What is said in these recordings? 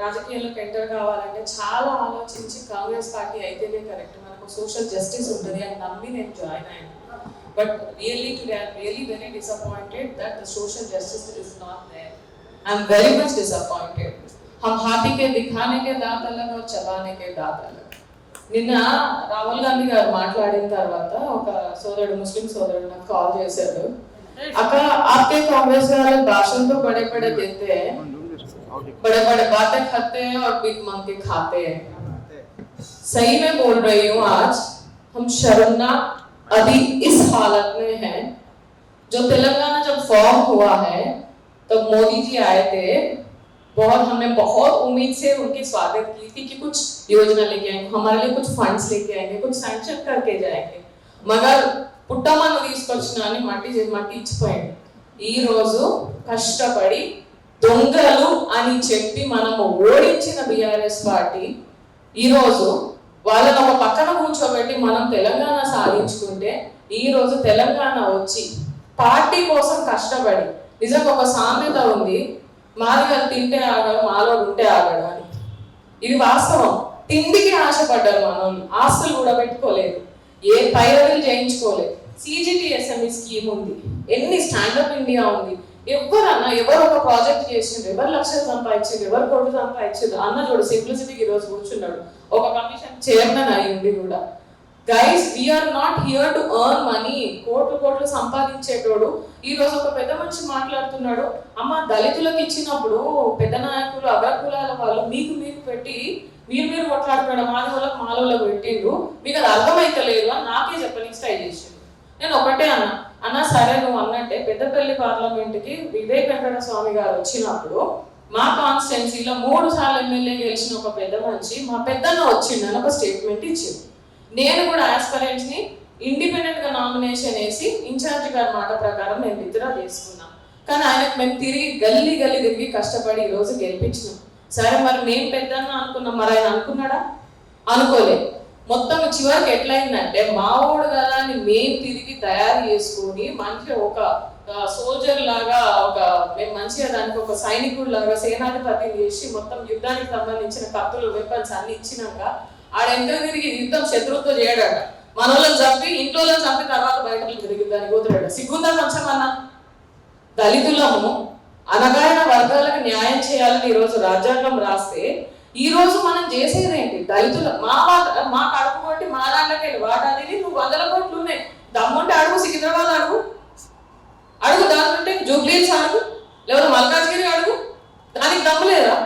రాజకీయాల్లోకి ఎంటర్ కావాలంటే చాలా ఆలోచించి కాంగ్రెస్ పార్టీ అయితేనే కరెక్ట్, మనకు సోషల్ జస్టిస్ ఉంటుంది అని నమ్మి నేను జాయిన్ అయ్యాను. But really today I'm really very disappointed that the social justice is not there. I am very much disappointed. हम हाथी के दिखाने के दांत अलग और चबाने के दांत अलग. నిన్న రాహుల్ గాంధీ గారు మాట్లాడిన తర్వాత ఒక సోదరుడు, ముస్లిం సోదరుడు నాకు కాల్ చేశాడు. అక్క आपके कांग्रेस वाले भाषण तो बड़े बड़े देते हैं, बड़े बड़े बातें करते हैं और भीख मांग के खाते हैं. सही में बोल रही हूँ, आज हम शर्मनाक अभी इस हालत में हैं. जो तेलंगाना जब फॉर्म हुआ है तब मोदी जी आए थे, हमने बहुत उम्मीद से उनकी स्वागत की थी कि कुछ योजना लेके आएंगे, हमारे लिए कुछ फंड्स लेके आएंगे, कुछ सैंक्शन करके जाएंगे. मगर పుట్టమను తీసుకొచ్చిన అని మట్టి ఇచ్చిపోయింది. ఈ రోజు కష్టపడి దొంగలు అని చెప్పి మనము ఓడించిన బీఆర్ఎస్ పార్టీ ఈ రోజు వాళ్ళని ఒక పక్కన కూర్చోబెట్టి మనం తెలంగాణ సాధించుకుంటే ఈ రోజు తెలంగాణ వచ్చి పార్టీ కోసం కష్టపడి, నిజంగా ఒక సామెత ఉంది, మాదిగలు తింటే ఆగడు, మాలో ఉంటే ఆగడు అని. ఇది వాస్తవం. తిండికి ఆశపడ్డారు మనోళ్ళు, ఆస్తులు కూడా పెట్టుకోలేదు, ఏ పైరవీలు చేయించుకోలేదు. CGTSME స్కీమ్ ఉంది, ఎన్ని స్టాండప్ ఇండియా ఉంది. ఎవరు ఒక ప్రాజెక్ట్ చేసిండ్రు, ఎవరు లక్షలు సంపాదించారు, ఎవరు కోట్లు సంపాదించారు అన్న చూడు సింప్లిసిటీకి ఈ రోజు కూర్చున్నాడు. ఒక కమిషన్ చైర్మన్ అయ్యింది కూడా. Guys, we are not here to earn money. కోట్లు సంపాదించేటోడు ఈ రోజు ఒక పెద్ద మనిషి మాట్లాడుతున్నాడు, అమ్మ దళితులకు ఇచ్చినప్పుడు పెద్ద నాయకులు అగ్రకులాల వాళ్ళు మీకు పెట్టి మీరు కొట్లాడుతున్నాడు, మాది వాళ్ళకి మాలోళ్ళకి పెట్టిండ్రు, మీకు అది అర్థమైతలేదు అని నాకే చెప్పడానికి ట్రై చేసిండు. నేను ఒకటే అన్నా సరే నువ్వు అన్నట్టే పెద్దపల్లి పార్లమెంట్కి వివేక్ వెంకట స్వామి గారు వచ్చినప్పుడు మా కాన్స్టిట్యున్సీలో 3 సార్లు ఎమ్మెల్యే గెలిచిన ఒక పెద్ద మనిషి మా పెద్దన్న వచ్చిందని ఒక స్టేట్మెంట్ ఇచ్చింది. నేను కూడా ఆస్పరెంట్స్ ని ఇండిపెండెంట్ గా నామినేషన్ వేసి ఇన్ఛార్జ్ గారి మాట ప్రకారం మేము విత్డ్రా చేసుకున్నాం. కానీ ఆయనకు మేము గల్లీ తిరిగి కష్టపడి ఈ రోజు గెలిపించినాం. సరే మరి మేము పెద్దన్న అనుకున్నాం, మరి ఆయన అనుకున్నాడా? అనుకోలేదు. మొత్తం చివరికి ఎట్లయిందంటే మావోడు కదా అని మేము తిరిగి తయారు చేసుకొని మంచిగా ఒక సోల్జర్ లాగా మేము మంచిగా దానికి ఒక సైనికుడు లాగా సేనాధిపతిని చేసి మొత్తం యుద్ధానికి సంబంధించిన కత్తులు, వెపన్స్ అన్ని ఇచ్చినాక ఆడ ఎంత తిరిగి యుద్ధం శత్రువుతో చేయడాట. మనోళ్ళని చంపి ఇంట్లోని చంపి తర్వాత బయటకు తిరిగి దానికి పోతున్నాడు. సిగ్గుందా కొంచెం అన్న? దళితులము అనగాయన వర్గాలకు న్యాయం చేయాలని ఈరోజు రాజ్యాంగం రాస్తే ఈ రోజు మనం చేసేదేంటి? దళితులు మా కడుపు కొట్టి మా దాంట్లోకి వాటాది నువ్వు 100 కోట్లు ఉన్నాయి, దమ్ముంటే అడుగు, సికింద్రాబాద్ అడుగు, దాంట్లో జూబ్లీస్ అడుగు, లేదా మల్కాజ్గిరి అడుగు, దానికి దమ్ము లేదా?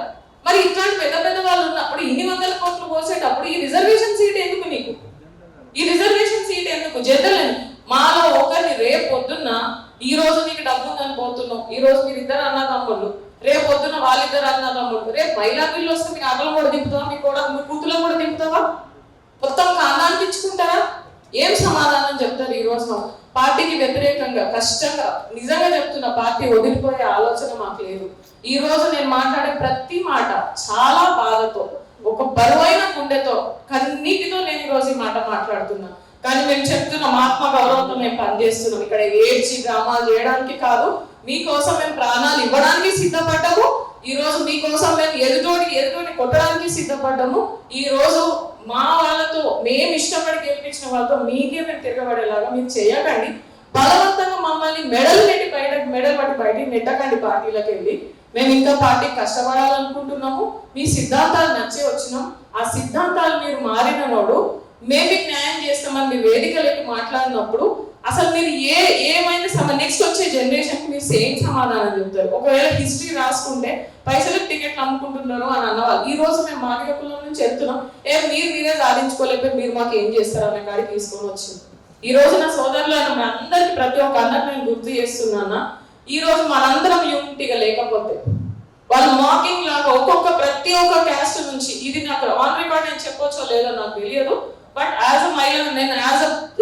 మరి ఇట్లాంటి పెద్ద వాళ్ళు ఉన్నప్పుడు ఇన్ని 100 కోట్లు పోసేటప్పుడు ఈ రిజర్వేషన్ సీట్ ఎందుకు నీకు? ఈ రిజర్వేషన్ సీట్ ఎందుకు? జడ్డలేను మాలో ఒకరిని రేపు పొద్దున్న ఈ రోజు నీకు డబ్బు ఉందని పోతున్నావు, ఈ రోజు మీరు ఇద్దరు అన్నదమ్ముళ్ళు, రేపు పొద్దున్న వాళ్ళిద్దరు అన్నదమ్ముళ్ళు, రేపు మహిళా బిల్లు వస్తే మీకు అక్కలు కూడా దింపుతావా, మీ కూతులో కూడా దింపుతావా? మొత్తం కాందానికి ఇచ్చుకుంటారా? ఏం సమాధానం చెప్తారు? ఈ రోజు పార్టీకి వ్యతిరేకంగా కష్టంగా నిజంగా చెప్తున్న పార్టీ వదిలిపోయే ఆలోచన మాకు లేదు. ఈ రోజు నేను మాట్లాడే ప్రతి మాట చాలా బాధతో, ఒక బరువైన గుండెతో, కన్నీటితో నేను ఈ రోజు ఈ మాట మాట్లాడుతున్నా. కానీ మేము చెప్తున్నాం, ఆత్మ గౌరవంతో మేము పనిచేస్తున్నాం. ఇక్కడ ఏడ్చి డ్రామాలు చేయడానికి కాదు, మీకోసం మేము ప్రాణాలు ఇవ్వడానికి సిద్ధపడ్డాము. ఈ రోజు మీకోసం మేము ఎదుటోని కొట్టడానికి సిద్ధపడ్డాము. ఈ రోజు మా వాళ్ళతో మేము ఇష్టపడి గెలిపించిన వాళ్ళతో మీకే మేము తిరగబడేలాగా మీరు చేయకండి. బలవంతంగా మమ్మల్ని మెడలు పట్టి బయటికి నెట్టకండి. పార్టీలకు వెళ్ళి మేము ఇంకా పార్టీకి కష్టపడాలనుకుంటున్నాము. మీ సిద్ధాంతాలు నచ్చే వచ్చినాం. ఆ సిద్ధాంతాలు మీరు మారిన నోడు మేము మీకు న్యాయం చేస్తామని మీరు వేదికలకి మాట్లాడినప్పుడు అసలు మీరు ఏమైనా నెక్స్ట్ వచ్చే జనరేషన్ కి మీరు సేమ్ సమాధానం చెప్తారు. ఒకవేళ హిస్టరీ రాసుకుంటే పైసలకు టికెట్లు అమ్ముకుంటున్నారు అని అన్నవాళ్ళు ఈ రోజు మేము మాదిగ కులం నుంచి వెళ్తున్నాం, మీరే సాధించుకోలేకపోతే మీరు మాకు ఏం చేస్తారు అనే కాడికి తీసుకొని వచ్చింది. ఈ రోజు నా సోదరులను అందరికి ప్రతి ఒక్క అన్నకు నేను గుర్తు చేస్తున్నా. ఈ రోజు మనందరం యూనిటీగా లేకపోతే వాళ్ళు మాకింగ్ లాగా ప్రతి ఒక్క క్యాస్ట్ నుంచి, ఇది నాకు ఆన్ రికార్డ్ నేను చెప్పొచ్చో లేదో నాకు తెలియదు, బట్ యాజ్ అ మహిళ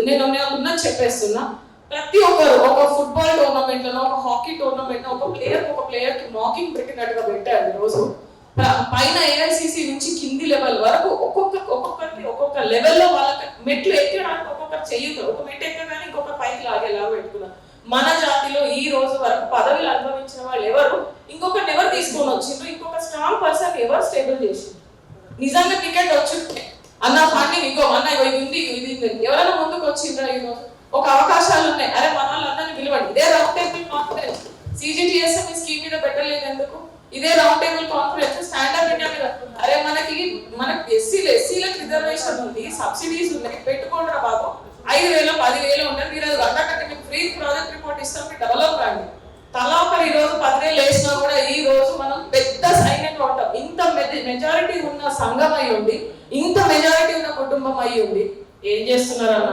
నేను ఉన్నది చెప్పేస్తున్నా. ప్రతి ఒక్కరు ఒక ఫుట్బాల్ టోర్నమెంట్ లో, ఒక హాకీ టోర్నమెంట్ లో ఒక ప్లేయర్ కి మాకింగ్ పెట్టినట్టుగా పెట్టారు. ఈ రోజు పైన AICC నుంచి కింది లెవెల్ వరకు ఒక్కొక్కరికి ఒక్కొక్క లెవెల్లో వాళ్ళకి మెట్లు ఎక్కడానికి ఒక్కొక్కరు చెయ్యదు. ఒక మెట్టు ఎక్కగానే ఇంకొక పైకి లాగేలాగా పెట్టుకున్నారు. మన జాతిలో ఈ రోజు వరకు పదవులు అనుభవించిన వాళ్ళు ఎవరు ఇంకొకరిని ఎవరు తీసుకొని వచ్చిండ్రు, ఇంకొక స్ట్రాంగ్ పర్సన్ ఎవరు స్టేబుల్ చేసిండ్రు. నిజంగా టికెట్ వచ్చి అన్న ఫండింగ్ ఇంకో అన్న ఇది ఉంది ఇది ఎవరైనా ముందుకు వచ్చిండ్రా ఈరోజు ఒక అవకాశాలు ఉన్నాయి, అరే మన వాళ్ళందరినీ పిలవండి. ఇదే round table conference CGTSM scheme మీద పెట్టలేదు ఎందుకు? ఇదే round table conference standard India మీద, అరే మనకి ఎస్సీలకు రిజర్వేషన్ ఉంది, సబ్సిడీస్ ఉన్నాయి, పెట్టుకోండి రా బాబు, 5,000 10,000 ఉన్నాయి, మీరు అది గంటకంటే మీకు ఫ్రీ ప్రాజెక్ట్ రిపోర్ట్ ఇస్తాం, మీరు డెవలప్ రండి. తలా ఒకరు ఈ రోజు 10,000 వేసినా కూడా ఈ రోజు మనం పెద్ద సైన్యంగా ఉంటాం. ఇంత మెజారిటీ ఉన్న సంఘం అయి ఉండి, ఇంత మెజారిటీ ఉన్న కుటుంబం అయి ఉండి ఏం చేస్తున్నారన్న?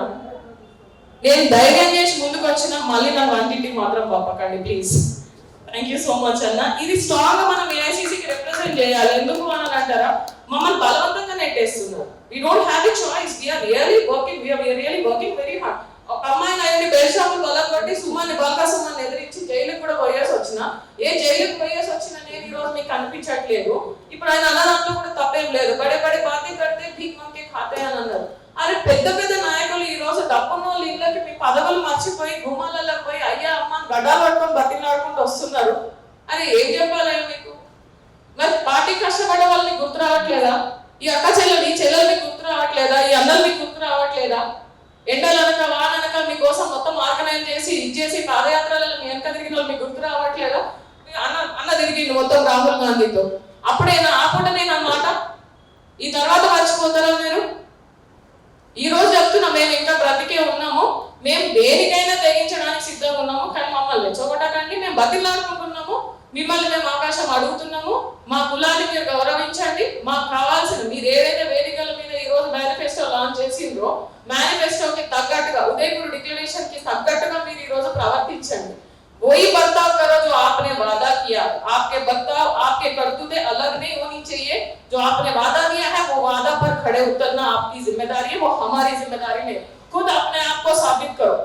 నేను ధైర్యం చేసి ముందుకు వచ్చిన మళ్ళీ నా వంటింటి మాత్రం పంపకండి please. Thank you so much అన్న. ఇది స్ట్రాంగ్ మనం ఏఐసిసికి రిప్రజెంట్ చేయాలి. ఎందుకు అని అంటారా, మమ్మల్ని బలవంతంగా నెట్టేస్తున్నారు. We don't have a choice, we are really working very hard. ఒక అమ్మాయిని అయ్యి బెల్షాపులు బలం కొట్టి సుమాన్ని బాగా సుమాన్ని ఎదిరించి జైలుకి కూడా పోయేసి వచ్చిన, ఏ జైలుకి పోయేసి వచ్చిన నేను ఈ రోజు మీకు కనిపించట్లేదు. ఇప్పుడు ఆయన అన్న దాంట్లో కూడా తప్పేం లేదు, బడే బాధ్యత కడితే భీక్ మంకే ఖాతే అని అన్నారు. అరే పెద్ద నాయకులు ఈ రోజు డబ్బున్న వాళ్ళ ఇళ్ళకి మీ పదవులు మర్చిపోయి గుమ్మాలలో పోయి అయ్యా అమ్మ గడ్డాలు పట్టుకొని బతిలాడుకుంటూ వస్తున్నారు. అరే ఏం చెప్పాలి మీకు? మరి పార్టీ కష్టపడ్డ వాళ్ళని గుర్తు రావట్లేదా? ఈ అక్క చెల్లెల్ని గుర్తు రావట్లేదా? ఈ అన్నలు మీకు గుర్తు రావట్లేదా? ఎండలనక వాననక మీకోసం మొత్తం ఆర్గనైజ్ చేసి ఇచ్చేసి పాదయాత్రలలో మీ వెనక తిరిగిన వాళ్ళు మీకు గుర్తు రావట్లేదా? అన్న తిరిగిండు మొత్తం రాహుల్ గాంధీతో, అప్పుడేనా ఆ పూటనేనా అన్నమాట? ఈ తర్వాత మర్చిపోతారా మీరు? ఈ రోజు చెప్తున్నా మేము ఇంకా బ్రతికే ఉన్నాము, మేము దేనికైనా తెగించడానికి సిద్ధంగా ఉన్నాము, కానీ మమ్మల్ని రెచ్చగొట్టకండి. మేము బతిలాడుకుంటున్నాము, మిమ్మల్ని మేము అవకాశం అడుగుతున్నాము, మా కులాన్ని మీరు గౌరవించండి. మాకు కావాల్సిన మీరు ఏదైతే వేదికల మీద ఈ రోజు మేనిఫెస్టో లాంచ్ చేసిండ్రో మేనిఫెస్టోకి తగ్గట్టుగా ఉదయపూర్ డిక్లరేషన్ కి తగ్గట్టుగా మీరు ఈ రోజు ప్రవర్తించండి. वही बर्ताव करो जो आपने वादा किया, आपके बर्ताव आपके करतूते अलग नहीं होनी चाहिए। जो आपने वादा दिया है वो वादा पर खड़े उतरना आपकी जिम्मेदारी है, वो हमारी जिम्मेदारी नहीं। खुद अपने आप को साबित करो।